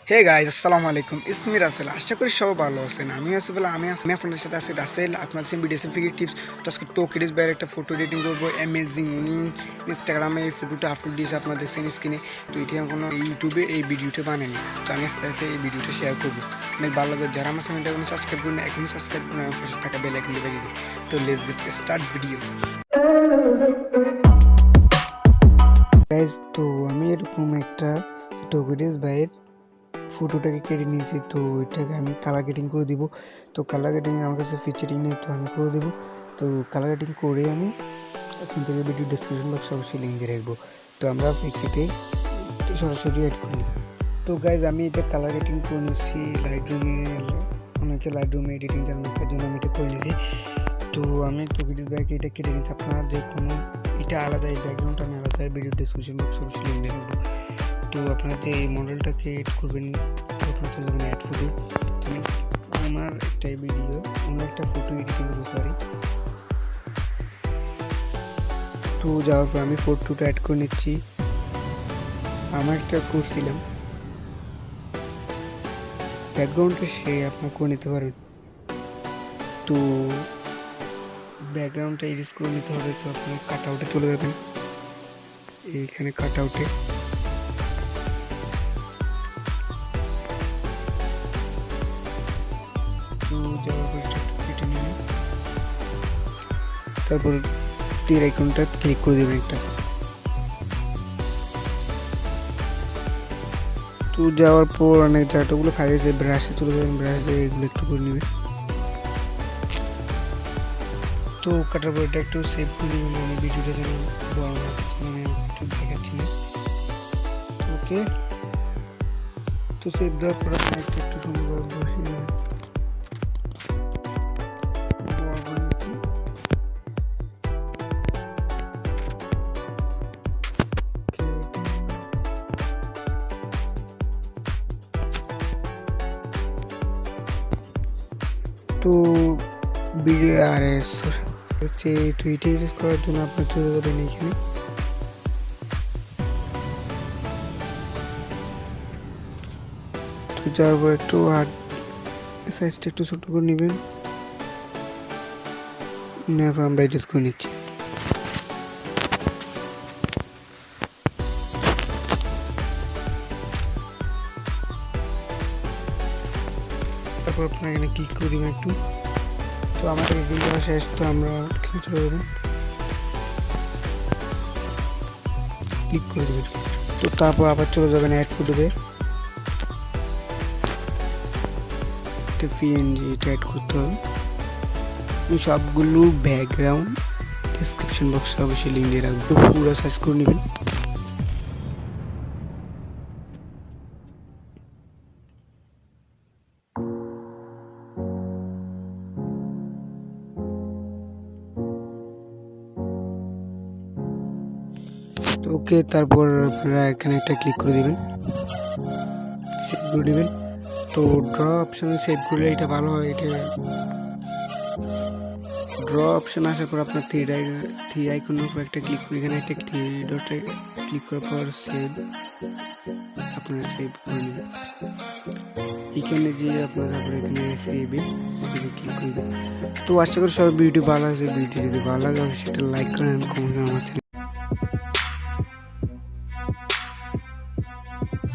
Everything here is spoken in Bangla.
হে গাইজ আসসালামু আলাইকুম ইসমি রাসেল আশা করি সবাই ভালো আছেন আমি আপনাদের সাথে আছি রাসেল আপনার সাথে ভিডিও ফিগার টিপস তো আজকে টোকিডিস বাইরে একটা ফটো এডিটিং করবো অ্যামেজিং উনি ইনস্টাগ্রামে এই ফটোটা আপলোড দিয়েছে আপনারা দেখছেন স্ক্রিনে। তো এটি এখনো ইউটিউবে এই ভিডিওটা বানায়নি, তো আমি সাথে এই ভিডিওটা শেয়ার করবো। অনেক ভালো লাগে, যারা আমার চ্যানেলটা এখনো সাবস্ক্রাইব করেন এখনই সাবস্ক্রাইব করে আমার পাশে থাকা বেল আইকনটি বাজিয়ে দিন। তো let's get start video guys. তো আমি এরকম একটা টোকিডিস বাইরের ফটোটাকে কেটে নিয়েছি, তো এটাকে আমি কালার গ্রেডিং করে দিব। তো কালার গ্রেডিং আমার কাছে ফিচারিং নেই, তো আমি করে দেবো। তো কালার গ্রেডিং করে আমি এখন থেকে ভিডিও ডিসক্রিপশন বক্সে অবশ্যই লিঙ্ক দিয়ে রাখবো। তো আমরা পিক্সার্টে সরাসরি অ্যাড করে নিই। তো গাইজ আমি এটা কালার গ্রেডিং করে নিয়েছি লাইটরুমে, অনেকে লাইটরুমে এডিটিং জানেন তার জন্য আমি এটা করে নিয়েছি। তো আমি টোকিডিস ব্যাগে এটা কেটে নিয়েছি, আপনারা যে কোনো এটা আলাদা, এই ব্যাকগ্রাউন্ডটা আমি আলাদা ভিডিও ডিসক্রিপশন বক্সে অবশ্যই লিঙ্ক দিয়ে রাখবো। তো আপনারা যে এই মডেলটাকে এড করবেন, আপনার তো যেমন অ্যাড ফটো, আমার একটা ভিডিও অন্য একটা ফটো এডিটিং করবো, সরি। তো যাওয়ার পর আমি ফটোটা অ্যাড করে নিচ্ছি। আমার একটা করছিলাম ব্যাকগ্রাউন্ডটা, সে আপনার করে নিতে পারেন। তো ব্যাকগ্রাউন্ডটা ইরেজ করে নিতে হবে। তো আপনি কাট আউটে চলে যাবেন, এইখানে কাট আউটে কেটে নিলেন, তারপর তীর আইকনটা ক্লিক করে দেবেন একটা। তো যাওয়ার পর অনেক জায়গাগুলো খালি আছে, ব্রাশে চলে যাবেন, ব্রাশ দিয়ে এগুলো একটু করে নেবেন। তো কাটার পর এটা একটু সেভ করে নেবেন, আমি ভিডিওটা যেন বড় না মানে একটু দেখাচ্ছি না। ওকে, তো সেভ দেওয়ার পর আপনি একটু সুন্দর বসিয়ে নেবেন। তো ভিডিও আর হচ্ছে টুইটে ইউজ করার জন্য আপনার চলে যাবেন এখানে। তো যাওয়ার পর একটু হার্ড সাইজটা একটু ছোট করে নেবেন, নেওয়ার পর আমরা এডিট করে নিচ্ছি। তারপর আপনার এখানে ক্লিক করে দেবেন একটু। তো আমাদের এডিটিং করা শেষ, তো আমরা এখানে চলে যাবেন, ক্লিক করে দেবেন। তো তারপর আবার চলে যাবেন অ্যাড ফটোতে, পিএনজি এটা অ্যাড করতে হবে। সবগুলো ব্যাকগ্রাউন্ড ডেসক্রিপশন বক্সে অবশ্যই লিঙ্ক দিয়ে রাখবো, পুরো সার্চ করে নেবেন। ওকে, তারপর আপনারা এখানে একটা ক্লিক করে দিবেন, সেভ করে দিবেন। তো ড্র অপশানে সেভ করলে এটা ভালো হয়। এটা ড্র অপশান আসার পর আপনার থ্রি আইকনের উপর একটা ক্লিক করে এখানে একটা থ্রি ডটে ক্লিক করার পর সেভ আপনারা সেভ করে নেবেন। এখানে যে আপনারা এখানে সেভে ক্লিক করবেন। তো আশা করি সবাই ভিডিও ভালো আছে, ভিডিও যদি ভালো লাগে সেটা লাইক করেন, কমেন্ট করেন। আমার